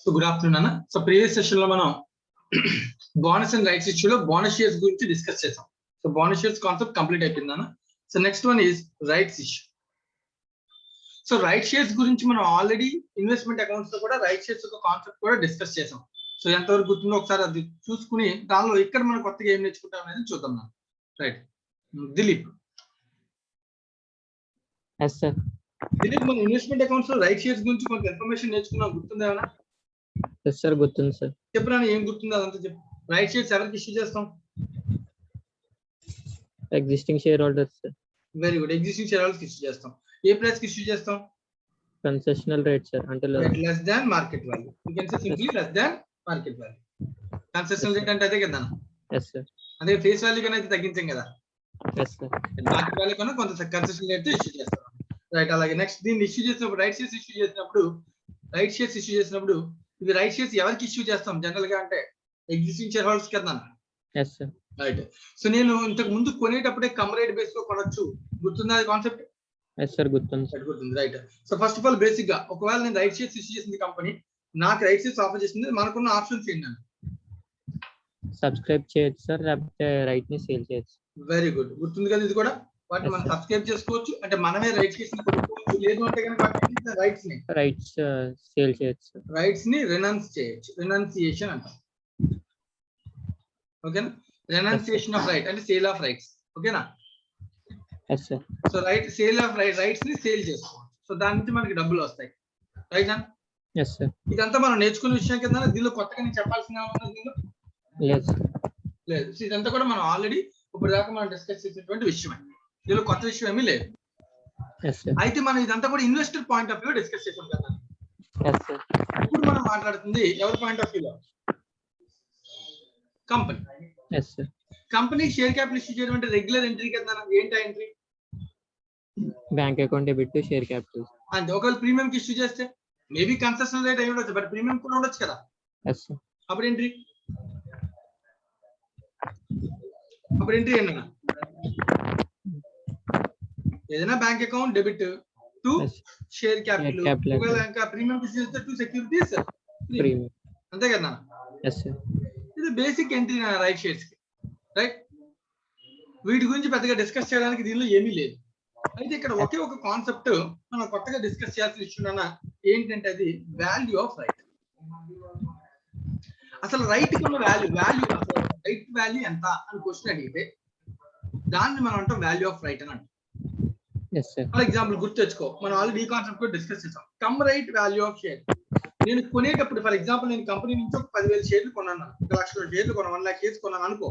So good afternoon, Anna. So previous session లో మనం bonus and rights ఇష్యూలో bonus shares గురించి డిస్కస్ చేసాం. So bonus shares concept complete అయిపోయింది అన్న. So next one is rights issue. So right shares గురించి మనం ఆల్రెడీ ఇన్వెస్ట్మెంట్ అకౌంట్స్ లో కూడా రైట్ షేర్స్ యొక్క కాన్సెప్ట్ కూడా డిస్కస్ చేసాం. సో ఎంతవరకు గుర్తుందో ఒకసారి అది చూసుకుని దానిలో ఇక్కడ మనం కొత్తగా ఏం నేర్చుకుంటాం అనేది చూద్దాం మనం. రైట్, దిలీప్. దిలీప్, మన ఇన్వెస్ట్మెంట్ అకౌంట్స్ లో రైట్ షేర్స్ గురించి కొంత ఇన్ఫర్మేషన్ నేర్చుకున్నాం, గుర్తుందా ఏమన్నా? సార్ గుర్తుంది సార్. చెప్పరా, ఏం గుర్తుందో అదంతా చెప్పు. రైట్ షేర్స్ ఎవరికి ఇష్యూ చేస్తాం? Existing share holders sir. Very good, existing share holders issue చేస్తాం. ఏ ప్రైస్ కి ఇష్యూ చేస్తాం? కన్సెషనల్ రేట్ సార్, అంటే less than market value. You can say simply less than market value. Concessional rate అంటే అదే కదా. yes sir. అదే face value కన్నా అయితే తగ్గించాం కదా. yes sir. మార్కెట్ వాల్యూ కన్నా కొంత కన్సెషనల్ రేట్ తో ఇష్యూ చేస్తాం. రైట్, అలాగే నెక్స్ట్ దీన్ని ఇష్యూ చేసినప్పుడు రైట్ షేర్స్ ఇష్యూ చేసినప్పుడు ఇవి రైట్ షేర్స్ ఎవరికి ఇష్యూ చేస్తాం జనరల్ గా అంటే ఎగ్జిస్టింగ్ షేర్ హోల్డర్స్ కదా. yes sir. రైట్. సో నేను ఇంతకు ముందు కొనేటప్పుడే కమ్ రేట్ బేస్ లో కొనొచ్చు, గుర్తుందా అది కాన్సెప్ట్? yes sir, గుర్తుంది. Right. So first of all basic గా ఒకవేళ నేను రైట్ షేర్స్ ఇష్యూ చేసింది కంపెనీ నాకు రైట్ షేర్స్ ఆఫర్ చేసింది, మనకున్న ఆప్షన్స్ ఏంటంటే సబ్స్క్రైబ్ చేయొచ్చు సార్, లేకపోతే రైట్ ని సేల్ చేయొచ్చు. వెరీ గుడ్, గుర్తుంది కదా ఇది కూడా. వాటిని మనం సబ్స్క్రైబ్ చేసుకోవచ్చు, అంటే మనమే రైట్ షేర్స్ ని కొనుక్కోవచ్చు, లేదు అంటే కనుక రైట్స్ సేల్ చేయొచ్చు. రైట్స్ ని రెనౌన్స్ చేయొచ్చు, రెనౌన్సియేషన్ అంటాం. ఓకేనా? రెనౌన్సియేషన్ ఆఫ్ రైట్ అంటే సేల్ ఆఫ్ రైట్స్. ఓకేనా? yes sir. So sale of rights ని సేల్ చేసుకోవచ్చు. సో దాని నుంచి మనకి డబ్బులు వస్తాయి. రైట్ అన్న? yes sir. ఇదంతా మనం నేర్చుకునే విషయం కదా. దీనిలో కొత్తగా నేను చెప్పాల్సిన దీనిలో లేదు. సో ఇదంతా కూడా మనం ఆల్రెడీ ఇప్పుడు దాకా మనం డిస్కస్ చేసేటువంటి విషయం. దీనిలో కొత్త విషయం ఏమీ లేదు. yes sir. అయితే మనం ఇదంతా కూడా investor point of view discuss చేసాం కదా. yes sir. ఇప్పుడు మనం మాట్లాడుతుంది ఎవరి పాయింట్ ఆఫ్ వ్యూలో? Company. yes sir. Company share capital issue చేయడం అంటే రెగ్యులర్ ఎంట్రీ కదా. ఏంటి entry? Bank account debit to share capital. అంటే ఒకవేళ ప్రీమియం కి ఇష్యూ చేస్తే మేబీ కన్సెషనల్ రేట్ అయి ఉండొచ్చు, బట్ ప్రీమియం కూడా ఉండొచ్చు కదా. yes sir. అప్పుడు ఎంట్రీ ఏంటన్నా? ఏదైనా bank account debit to share capital. ఒకవేళ ఇంకా ప్రీమియం కి ఇష్యూ చేస్తే టు సెక్యూరిటీస్ ప్రీమియం, అంతే కదా. yes sir. ఇది బేసిక్ ఎంట్రీ రైట్ షేర్స్ కి. రైట్, వీటి గురించి పెద్దగా డిస్కస్ చేయడానికి దీనిలో ఏమీ లేదు. అయితే ఇక్కడ ఒకే ఒక కాన్సెప్ట్ మనం కొత్తగా డిస్కస్ చేయాల్సిన ఇష్యూ ఏంటంటే అది వాల్యూ ఆఫ్ రైట్. అసలు రైట్ కి ఉన్న వాల్యూ అసలు రైట్ వాల్యూ ఎంత అని క్వశ్చన్ అడిగితే దాన్ని మనం అంటాం వాల్యూ ఆఫ్ రైట్ అని అంటాం. yes sir. ఫర్ ఎగ్జాంపుల్ గుర్తు తెచ్చుకో, మనం ఆల్రెడీ ఈ కాన్సెప్ట్ కూడా డిస్కస్ చేసాం. Come right value of share. నేను కొనేటప్పుడు ఫర్ ఎగ్జాంపుల్ నేను కంపెనీ నుంచి ఒక 10,000 షేర్లు కొన్నాను, 1,00,000 షేర్లు కొన్నాను, 1 lakh షేర్స్ కొన్నాను అనుకో.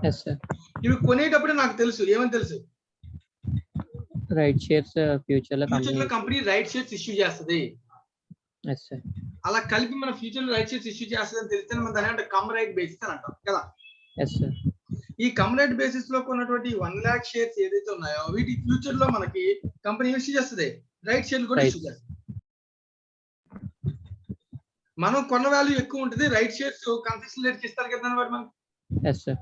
yes sir. ఇవి కొనేటప్పుడు నాకు తెలుసు ఏమని తెలుసు? రైట్ షేర్స్ ఫ్యూచర్ లో కంపెనీ రైట్ షేర్స్ ఇష్యూ చేస్తుంది. yes sir. అలా కలిపి మన ఫ్యూచర్ లో రైట్ షేర్స్ ఇష్యూ చేస్తుంది అని తెలిస్తే మనం దాని అంటే కమ్ రైట్ బేసిస్ అని అంటాం కదా. yes sir. ఈ కమ్ రైట్ బేసిస్ లో కొన్నటువంటి 1 lakh షేర్స్ ఏదైతే ఉన్నాయో వీటి ఫ్యూచర్ లో మనకి కంపెనీ ఇష్యూ చేస్తుంది, రైట్ షేర్లు కూడా ఇష్యూ చేస్తుంది. మనం కొన్న వాల్యూ ఎక్కువ ఉంటుంది, రైట్ షేర్స్ కన్సెషన్ రేట్ కి ఇస్తారు కదా వాటి మనం. yes sir.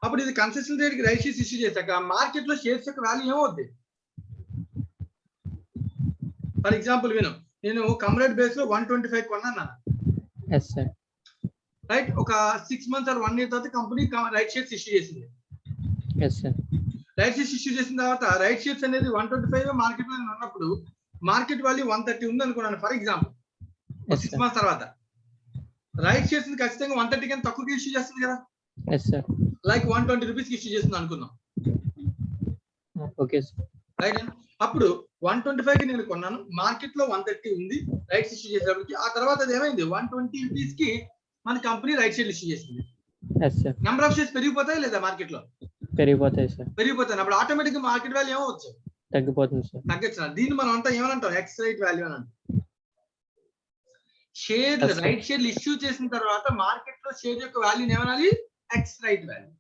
అప్పుడు ఇది కన్సెషన్ రేట్ కి రైట్ షేర్స్ ఇష్యూ చేశాక మార్కెట్ లో షేర్స్ యొక్క వాల్యూ ఏమవుద్ది? ఫర్ ఎగ్జాంపుల్ నేను కమ్ రేట్ బేస్ లో 125 కొన్నాను. yes sir. రైట్, ఒక 6 months or 1 year తర్వాత కంపెనీ రైట్ షేర్స్ ఇష్యూ చేసింది. yes sir. Right shares issue చేసిన తర్వాత రైట్ షేర్స్ అనేది 125 మార్కెట్ లో ఉన్నప్పుడు మార్కెట్ వాల్యూ 130 ఉంది అనుకున్నాను ఫర్ ఎగ్జాంపుల్. 6 months తర్వాత రైట్ షేర్స్ ఖచ్చితంగా 130 కన్నా తక్కువకి ఇష్యూ చేస్తుంది కదా. yes sir. లైక్ 120 రూపీస్ కి ఇష్యూ చేస్తుంది అనుకుందాం. okay sir. రైట్, అప్పుడు 125 కి నేను కొన్నాను, మార్కెట్ లో 130 ఉంది రైట్స్ ఇష్యూ చేసేటప్పటికి. ఆ తర్వాత అది ఏమైంది? 120 రూపీస్ కి మన కంపెనీ రైట్ షేర్ ఇష్యూ చేసింది. yes sir. Number of shares పెరిగిపోతాయి లేదా మార్కెట్ లో? పెరిగిపోతాయి సార్. పెరిగిపోతాయి. అప్పుడు ఆటోమేటిక్ గా మార్కెట్ వాల్యూ ఏమవచ్చు? తగ్గిపోతుంది సార్. తగ్గచ్చు. దీన్ని మనం అంతా ఏమనంటాం? ఎక్స్ రైట్ వాల్యూ అని అంటాం. షేర్ రైట్ షేర్లు ఇష్యూ చేసిన తర్వాత మార్కెట్ లో షేర్ యొక్క వాల్యూని ఏమనాలి? X right value.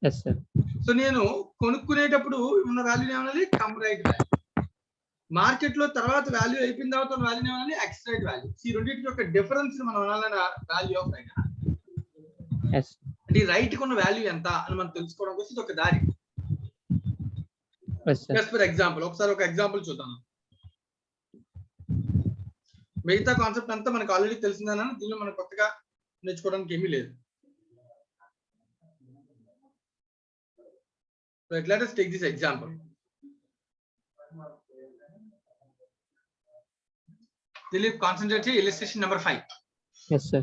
yes sir. So నేను కొనుక్కునేటప్పుడు ఉన్న వాల్యూని ఏమనాలి? Come right value. మార్కెట్ లో తర్వాత వాల్యూ అయిపోయిన తర్వాత వాల్యూని ఏమనాలి? X right value. ఈ రెండింటి యొక్క డిఫరెన్స్ మనం అనాలన్న వాల్యూ ఆఫ్ రైట్. yes. అంటే రైట్ కి ఉన్న వాల్యూ ఎంత అని మనం తెలుసుకోవడం కోసం ఇది ఒక దారి. yes sir. Just for example ఒకసారి ఒక ఎగ్జాంపుల్ చూద్దాం. మిగతా కాన్సెప్ట్ అంతా మనకు ఆల్రెడీ తెలిసిందని దీనిలో మనకు కొత్తగా నేర్చుకోవడానికి ఏమీ లేదు. Right, let us take this example. Dilip, concentrate here, illustration number 5. Yes, sir.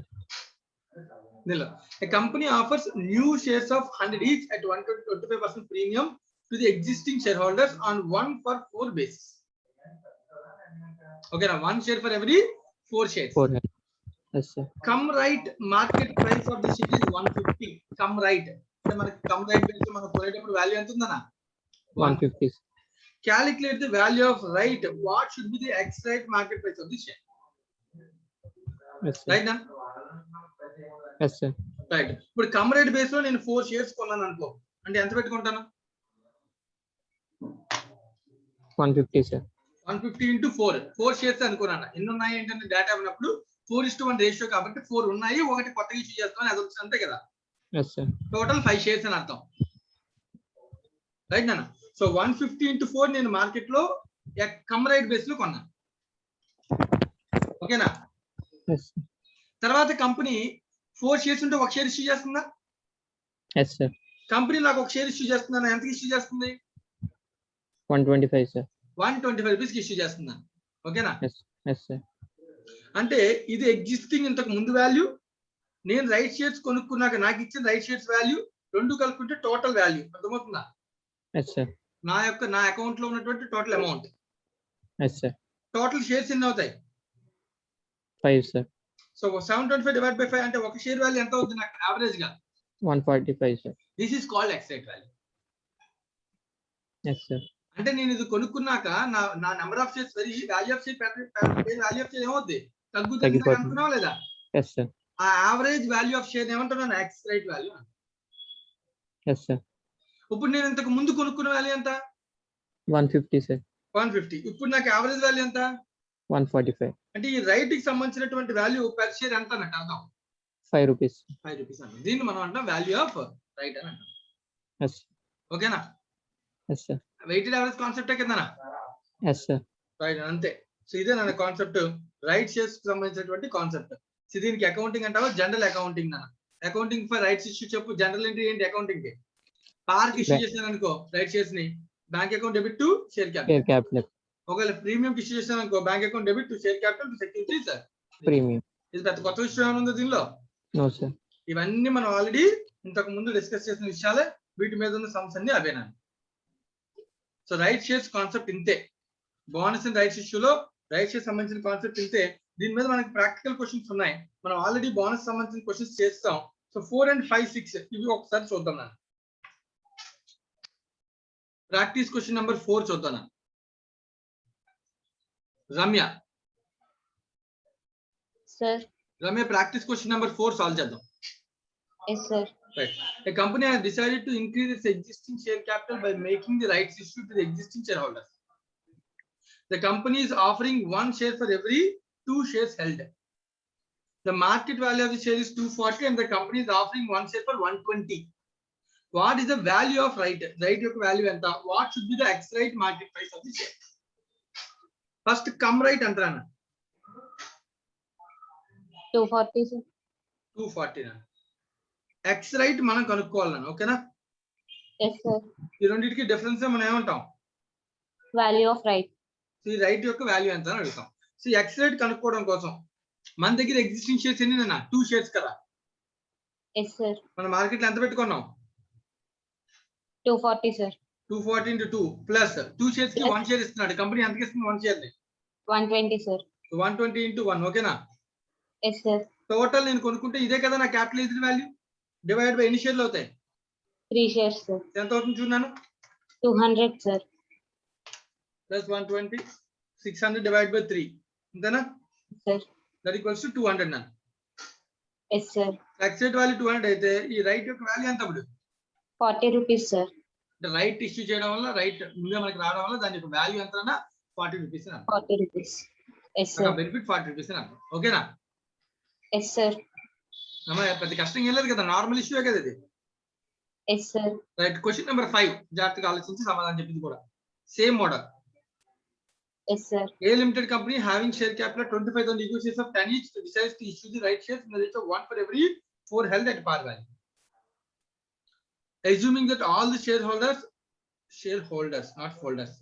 Nila, a company offers new shares of 100 each at 125% premium to the existing shareholders on 1-for-4 basis. Okay, now 1 share for every 4 shares. 4. Yes, sir. Come right market price of the share is 150. Come right. అంటే మనకి come right base మనం కొనేటప్పుడు value ఎంత ఉందన్న 150. Calculate the value of right. What should be the ex right market price of the share? Yes, sir. Right now? Yes, sir. Right. ఇప్పుడు come right base లో నేను 4 shares కొన్నాను అనుకో, అంటే ఎంత పెట్టుకుంటాను? 150, sir. 150 into 4. 4 షేర్స్ అనుకున్నాను. ఎన్ని ఉన్నాయి ఏంటంటే డేటా ఉన్నప్పుడు 4:1 రేషియో కాబట్టి 4 ఉన్నాయి, ఒకటి కొత్తగా ఇష్యూ చేస్తామని అది అంతే కదా. Yes, sir. టోటల్ 5 షేర్స్ అని అర్థం. రైట్ నాన్న. సో 150 into 4 నేను మార్కెట్ లో కమ్ రైట్ బేస్ లో కొన్నాను. ఓకేనా? Yes, sir. తర్వాత కంపెనీ 4 షేర్స్ ఉంటే ఒక షేర్ ఇష్యూ చేస్తుందా? Yes, sir. కంపెనీ నాకు ఒక షేర్ ఇష్యూ చేస్తుందా? ఎంత ఇష్యూ చేస్తుంది? 125, sir. 125 రూపీస్ కి ఇష్యూ చేస్తున్నాను. ఓకేనా? Yes. Yes, sir. అంటే ఇది ఎగ్జిస్టింగ్ ఇంతకు ముందు వాల్యూ, నేను రైట్ షేర్స్ కొనుక్కున్నాక నాకు ఇచ్చిన రైట్ షేర్స్ వాల్యూ రెండు కలుపుకుంటే టోటల్ వాల్యూ. అర్థమవుతుందా? Yes, sir. నా అకౌంట్ లో ఉన్నటువంటి total amount. Yes, sir. Total shares ఎన్ని అవుతాయి? 5, sir. సో 725 డివైడ్ బై 5 అంటే ఒక షేర్ వాల్యూ ఎంత అవుతుంది నాకు యావరేజ్ గా? 145, sir. This is called ex right value. Yes, sir. అంటే నేను ఇది కొనుక్కున్నాక నా number of shares value of share value of share ఏమవుద్ది? తగ్గుతుంది అనుకున్నావా లేదా? Yes, sir. ఆ యావరేజ్ వాల్యూ ఆఫ్ షేర్ ఏమంటున్నాను? Ex right value. Yes, sir. ఇప్పుడు నేను ఇంతకు ముందు కొనుక్కున్న వాల్యూ ఎంత? 150, sir. 150. ఇప్పుడు నాకు యావరేజ్ వాల్యూ ఎంత? 145. అంటే ఈ రైట్ కి సంబంధించినటువంటి వాల్యూ పర్ షేర్ ఎంత అన్నట్టు అర్థం? 5 rupees. 5 రూపీస్ అన్న. దీన్ని మనం అంటాం వాల్యూ ఆఫ్ రైట్ అని అంటాం. Yes. ఓకేనా? Yes, sir. Weighted average concept కిందనా? Yes, sir. రైట్ అంతే. సో ఇదే నా కాన్సెప్ట్, రైట్ షేర్స్ కి సంబంధించినటువంటి కాన్సెప్ట్. సో దీనికి అకౌంటింగ్ అంటావా? జనరల్ అకౌంటింగ్ నాన్న. అకౌంటింగ్ ఫర్ రైట్స్ ఇష్యూ చెప్పు. జనరల్ ఎంట్రీ ఏంటి అకౌంటింగ్ కి? పార్క్ ఇష్యూ చేశాను అనుకో రైట్ షేర్స్ ని, bank account debit to share capital. ఒకవేళ ప్రీమియం ఇష్యూ చేశాను అనుకో, bank account debit to share capital to securities premium. ఇది పెద్ద కొత్త విషయం ఏమైనా ఉందో దీనిలో? No, sir. ఇవన్నీ మనం ఆల్రెడీ ఇంతకు ముందు డిస్కస్ చేసిన విషయాలే. వీటి మీద ఉన్న సమ్స్ అన్ని అవేనా. సో రైట్ షేర్స్ కాన్సెప్ట్ ఇంతే. బోనస్ అండ్ రైట్స్ ఇష్యూలో రైట్ షేర్స్ సంబంధించిన కాన్సెప్ట్ ఇంతే. దీని మీద మనకి ప్రాక్టికల్ క్వశ్చన్స్ ఉన్నాయి. మనం ఆల్రెడీ బోనస్ సంబంధించిన క్వశ్చన్స్ చేస్తాం. సో 4 and 5, 6 ఇవి ఒకసారి చూద్దాం నాన్న. ప్రాక్టీస్ క్వశ్చన్ నెంబర్ 4 చూద్దాం నాన్న. Ramya sir. Ramya practice question number 4 solve చేద్దాం. Yes, sir. Right. A company has decided to increase its existing share capital by making the rights issue to the existing shareholders. The company is offering 1 share for every 2 shares held. The market value of the share is 240 and the company is offering 1 share for 120. What is the value of right? Right యొక్క value ఎంత? What should be the ex right market price of the share? First come right అంటారా? 240, sir. 240 నా. X right మనం కనుక్కోవాలన్నా. ఓకేనా? Yes, sir. ఈ రెండింటికి difference మనం ఏమంటాం? Value of right. ఈ రైట్ యొక్క వాల్యూ ఎంత అని అడుగుతాం. సో ఎక్స్ రైట్ కనుక్కోవడం కోసం మన దగ్గర ఎగ్జిస్టింగ్ షేర్స్ ఎన్ని అన్న? 2 షేర్స్ కదా. Yes, sir. మన మార్కెట్ లో ఎంత పెట్టుకున్నాం? 240, sir. 240 into 2 ప్లస్ 2 షేర్స్ కి 1 షేర్ ఇస్తున్నాడు. కంపెనీ ఎంతకి ఇస్తుంది 1 షేర్ ని? 120, sir. 120 into 1. ఓకేనా? Yes, sir. టోటల్ నేను కొనుక్కుంటే ఇదే కదా నా క్యాపిటలైజ్డ్ వాల్యూ. డివైడ్ బై ఎన్ని షేర్లు అవుతాయి? 3 shares, sir. ఎంత అవుతుంది చూడన్నాను? 200, sir. ప్లస్ 120 600 డివైడ్ బై 3 అంతేనా? Sir. దట్ ఈక్వల్స్ టు 200 నా. Yes, sir. X right value 200 అయితే ఈ రైట్ యొక్క వాల్యూ ఎంత అప్పుడు? 40 rupees, sir. రైట్ ఇష్యూ చేయడం వల్ల రైట్ ముందుగా మనకి రావడం వల్ల దాని యొక్క వాల్యూ ఎంత అన్నా 40 రూపీస్ అని. 40 rupees. Yes, sir. Benefit 40 rupees అని అర్థం. ఓకేనా? Yes, sir. అమ్మా పెద్ద కష్టం ఏం లేదు కదా, నార్మల్ ఇష్యూ కదా ఇది. Yes, sir. రైట్. క్వశ్చన్ నెంబర్ 5 జాగ్రత్తగా ఆలోచించి సమాధానం చెప్పింది కూడా same model. Yes, sir. A limited company having share capital 25,000 equity shares of 10 each decides to issue the right shares in the ratio of 1 for every 4 held at par value. Assuming that all the shareholders, not holders,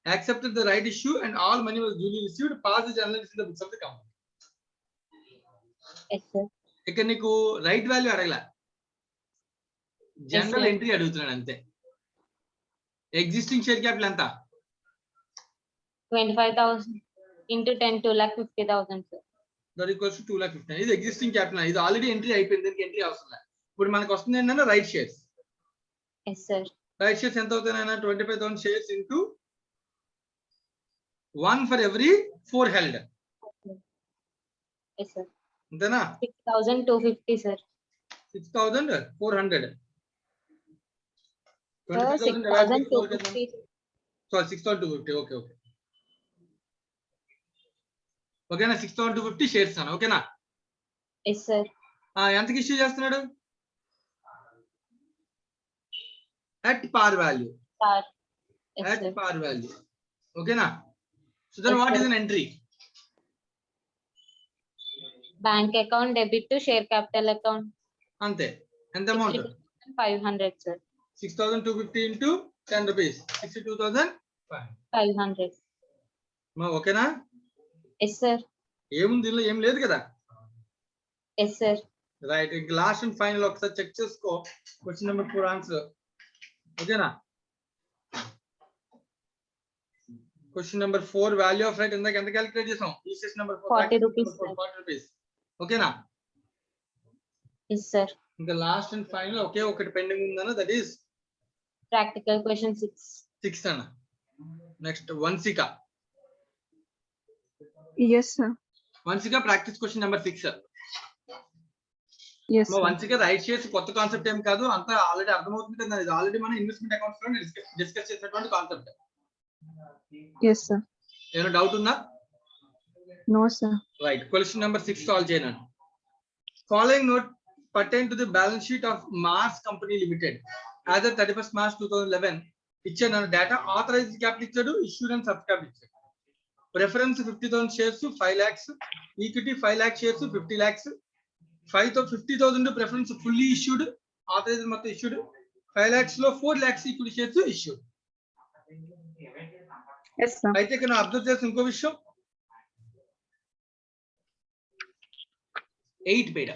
accepted the right issue and all money was duly received, pass the journal in the books of the company. Yes, sir. ఇక్కడ నీకు right value అడగల, general sir. Entry అడుగుతున్నాడు అంతే. Existing share capital ఎంత? 25,000 into 10, 2,50,000, sir. That equals to 2,50,000. ఇది existing capital, ఇది already entry అయిపోయింది, దీనికి ఎంట్రీ అవసరం లేదు. ఇప్పుడు మనకు వస్తుంది ఏంటంటే right shares. Yes, sir. Right shares ఎంత అవుతాయన్నా? 25,000 shares into 1 for every 4 held. Yes, sir. అంతేనా? 6,250, sir. 6,400. Sir, 6,250. Sorry, 6,250. Okay, okay. ఓకేనా? 6,250 షేర్స్ అన్న, ఓకేనా? Yes, sir. ఎంతకి ఇష్యూ చేస్తున్నాడు? అట్ పార్ value. Sir. Yes, At sir. par value. ఓకేనా? So then Yes, what sir. is an entry? Bank account debit to share capital account. అంతే. ఎంత amount? 500, sir. 6,250 into 10 rupees. 62,500. 500. ఓకేనా? Yes, sir. ఏముంది దీనిలో? ఏం లేదు కదా. Yes, sir. రైట్. ఇంక లాస్ట్ అండ్ ఫైనల్ ఒకసారి చెక్ చేసుకో. Question number 4 answer. ఓకేనా? Question number 4 value of right ఎంత క్యాలిక్యులేట్ చేసాం? Equation number 4 40 rupees, sir. 40 rupees. ఓకేనా? Yes, sir. ఇంకా లాస్ట్ అండ్ ఫైనల్ ఒకే ఒకటి పెండింగ్ ఉందన్న, దట్ ఈస్ Practical question 6. 6 అన్న. Next Vansika. Yes, sir. Vansika practice question number 6. Yes, sir. Vansika right shares కొత్త concept ఏం కాదు, అంతా ఆల్రెడీ అర్థమవుతుంది కదా. ఇది ఆల్రెడీ మనం ఇన్వెస్ట్మెంట్ అకౌంట్స్ లో డిస్కస్ చేసినటువంటి కాన్సెప్ట్. Yes, sir. ఏమైనా డౌట్ ఉందా? No, sir. రైట్. క్వశ్చన్ నెంబర్ 6 సాల్వ్ చేయను. Following note pertain to the balance sheet of Mars Company Limited as of 31st March 2011. ఇచ్చాను డేటా. ఆథరైజ్డ్ క్యాపిటల్ ఇచ్చాడు, issuance sub capital ఇచ్చాడు. Preference 50,000 shares 5 lakhs, equity 5 lakh shares 50 lakhs. 50,000 preference fully issued, authorised మొత్తం issued. 5 lakhs లో 4 lakhs equity shares issued. Yes, sir. అయితే ఇక్కడ observe చేసిన ఇంకో విషయం, 8 paid,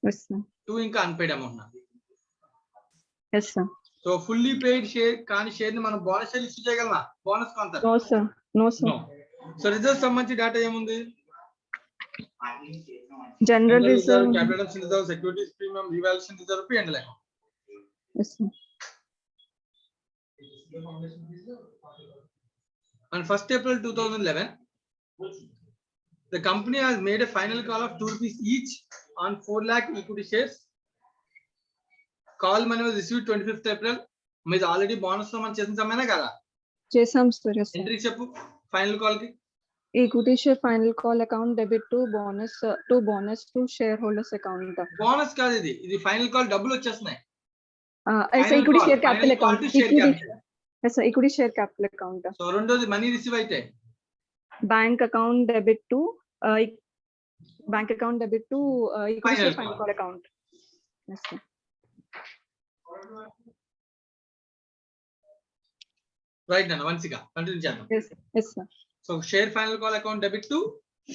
Yes, sir. 2 ఇంకా unpaired amount. Yes, sir. So fully paid share కానీ share ని మనం బోనస్ షేర్ ఇష్యూ చేయగలమా? Bonus concept. No, sir. No, sir. So reserve సంబంధించి డేటా ఏముంది? General reserve. capital reserve, securities premium, revaluation reserve, and like. Yes, sir. On 1st April 2011, the company has made a final call of 2 rupees each on 4 lakh equity shares. Call money was received 25th April. Means already bonus లో మనం చేసిన సమయమే కదా. Chesam, sir. Yes, sir. Entry చెప్పు final call కి. Equity share final call account debit to bonus to shareholders account. Bonus కాదు ఇది, ఇది ఫైనల్ కాల్, డబ్బులు వచ్చేస్తున్నాయి. Yes, sir. Equity share capital Final call account. to share Equity. capital. Yes, sir. Equity share capital account. So రెండోది money receive అయితే Bank account debit to equity Final share call. final call account. Yes, sir. Right అన్న. వన్సిగా continue చేద్దాం. Yes, yes, sir. So share final call account debit to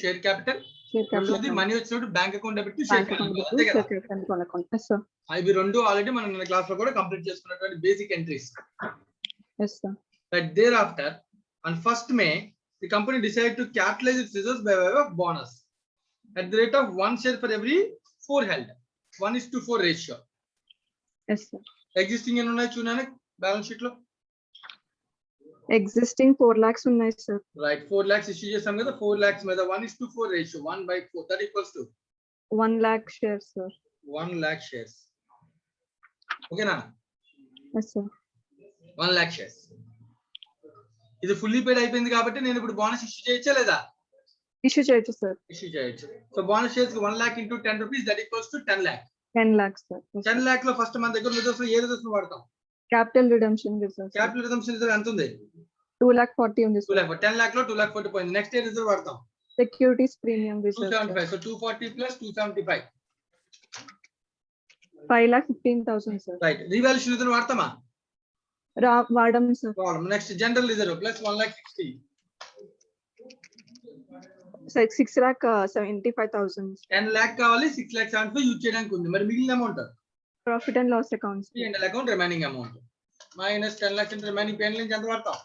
share capital. Share capital రెండోది account. Money వచ్చినప్పుడు bank account debit to share Bank account capital. debit అంతే to కదా. share capital final account. Yes, sir. ఇవి రెండు already మనం నిన్న class లో కూడా కంప్లీట్ చేసుకున్నటువంటి basic entries. Yes, sir. But thereafter, on 1st May, the company decided to capitalize its reserves by way of bonus at the rate of 1 share for every 4 held. 1:4 ratio. Yes, sir. Existing ఎన్ని ఉన్నాయి చూడండి balance sheet లో. Existing 4 lakhs ఉన్నాయి, sir. Right. 4 lakhs issue చేసాం కదా. 4 lakhs మీద 1:4 ratio, 1/4, that equals to 1 lakh shares, sir. 1 lakh shares. ఓకేనా? Yes, sir. 1 lakh shares. ఇది ఫుల్లీ పేడ్ అయిపోయింది కాబట్టి నేను ఇప్పుడు బోనస్ ఇష్యూ చేయొచ్చా లేదా? Issue చేయొచ్చు, sir. ఇష్యూ చేయొచ్చు. సో బోనస్ షేర్స్ కి 1 lakh into 10 rupees, that equals to 10 lakh. 10 lakhs, sir. Yes, 10 sir. lakh లో ఫస్ట్ మన దగ్గర రిజర్వ్స్ ఏ రిజర్వ్స్ వాడతాం? Capital redemption reserve, sir. Capital resumption reserve ఎంత ఉంది? 2,40,000 ఉంది 2 సార్. lakh 10 lakh లో 2 lakh 40 పోయింది. నెక్స్ట్ ఏ రిజర్వ్ వాడతాం? Securities premium reserve 275. So 240 plus 275. 5,15,000 sir. Right. Revaluation reserve వాడతామా? వాడడం sir. Next general reserve plus 1,60,000. 6,75,000. 10 lakh కావాలి, 6,75,000 యూజ్ చేయడానికి ఉంది. మరి మిగిలిన amount profit and loss accounts. P&L account remaining amount minus 10 lakhs into remaining P&L నుంచి ఎంత వాడతాం?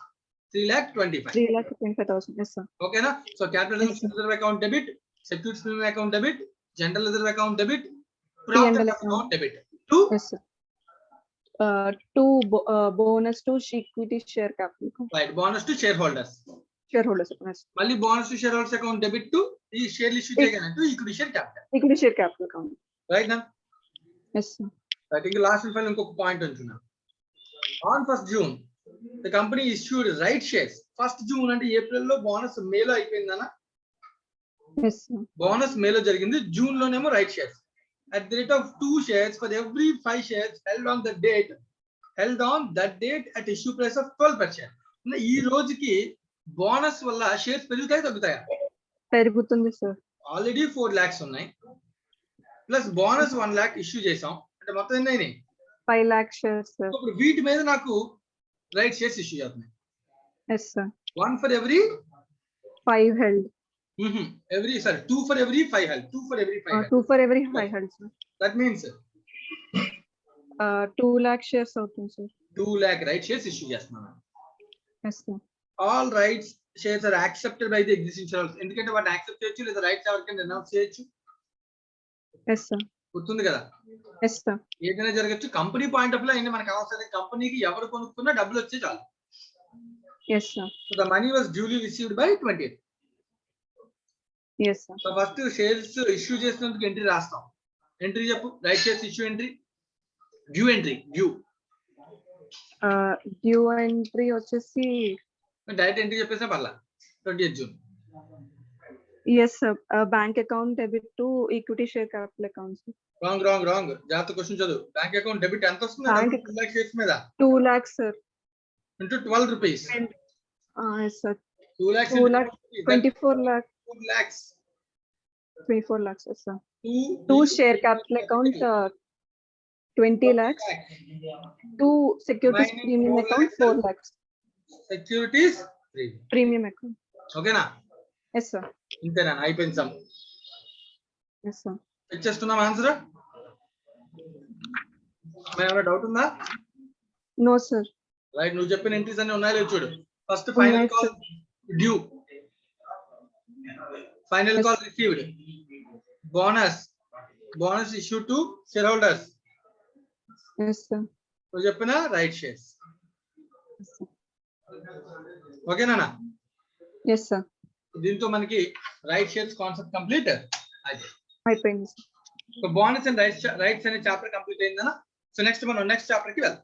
3,25,000. 3,25,000. Yes sir. ఓకేనా? So capital Yes, sir. Reserve account debit, securities premium account debit, general reserve account debit, P&L profit account. Account debit. 2 yes sir. 2 bonus to equity share capital right. Bonus to share holders. Share holders. మళ్ళీ bonus to share holders account debit to ఈ share issue చేయగానే to equity share capital. Equity share capital account. Right నా? Yes sir. Right. ఇంకా last final ఇంకొక point ఉంటున్నా. On 1st June the company issued right shares. 1st June అంటే April లో, bonus మేలో అయిపోయిందనా? ఎస్ సార్. బోనస్ మేలో జరిగింది, జూన్ లోనేమో right shares. At the rate of 2 shares for every 5 shares held on that date at issue price of 12 per share. ఈ రోజుకి బోనస్ వల్ల షేర్స్ పెరుగుతాయి తగ్గుతాయా? పెరుగుతుంది సార్. ఆల్రెడీ 4 lakhs ఉన్నాయి, ప్లస్ బోనస్ 1 lakh ఇష్యూ చేసాం అంటే మొత్తం ఎన్ని అయినాయి? 5 lakh షేర్స్ సార్. ఇప్పుడు వీటి మీద నాకు రైట్ షేర్స్ ఇష్యూ చేస్తున్నాయి. Yes sir. 1 for every 5 held. 2 for every 5 held. 2 for every 5 held. 2 for every 5 held sir. That means 2 lakh shares అవుతుంది sir. 2 lakh right shares issue చేస్తున్నాను. Yes sir. All rights shares are accepted by the existing shareholders. ఎందుకంటే వాటిని accept చేయొచ్చు లేదా rights ఎవరికైనా announce చేయొచ్చు. Yes sir. గుర్తుంది కదా? Yes sir. ఏదైనా జరగచ్చు. కంపెనీ పాయింట్ ఆఫ్ లో అయినా మనకు అవసరం. కంపెనీకి ఎవరు కొనుక్కున్నా డబ్బులు వచ్చే చాలు. Yes sir. So the money was duly received by 20th. Yes sir. So first shares issue చేసినందుకు ఎంట్రీ రాస్తాం. ఎంట్రీ చెప్పు. Right shares issue entry, due entry. Due entry వచ్చేసి డైరెక్ట్ ఎంట్రీ చెప్పేసా పర్లా. 20th June. Yes sir. Bank account debit to equity share capital account. Wrong. జాగ్రత్త question చదువు. Bank account debit ఎంత వస్తుంది? 2 lakh షేర్స్ మీద 2 lakhs sir. Into 12 rupees. Yes sir. 2 lakhs 2 lakh 24 lakh 2 lakhs. 24 lakhs. Yes sir. 2 2 share capital account 20 lakhs. 2 securities Minus premium 4 account lakhs. 4 lakhs. Securities Premium account. ఓకేనా? Yes sir. ఇంతేనా? అయిపోయింది some. Yes sir. ఇచ్చేస్తున్నాం answer. ఏమైనా doubt ఉందా? No sir. Right. నువ్వు చెప్పిన entries అన్ని ఉన్నాయో లేదో చూడు. First final call due, final call received, bonus issue to share holders. Yes sir. నువ్వు చెప్పిన రైట్ షేర్స్. Yes sir. ఓకేనా? Yes sir. దీంతో మనకి రైట్ షేర్స్ కాన్సెప్ట్ కంప్లీట్ అయిపోయింది sir. So bonus and rights అనే చాప్టర్ కంప్లీట్ అయిందనా? సో నెక్స్ట్ మనం next chapter కి వెళ్దాం.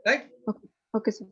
రైట్. Okay sir.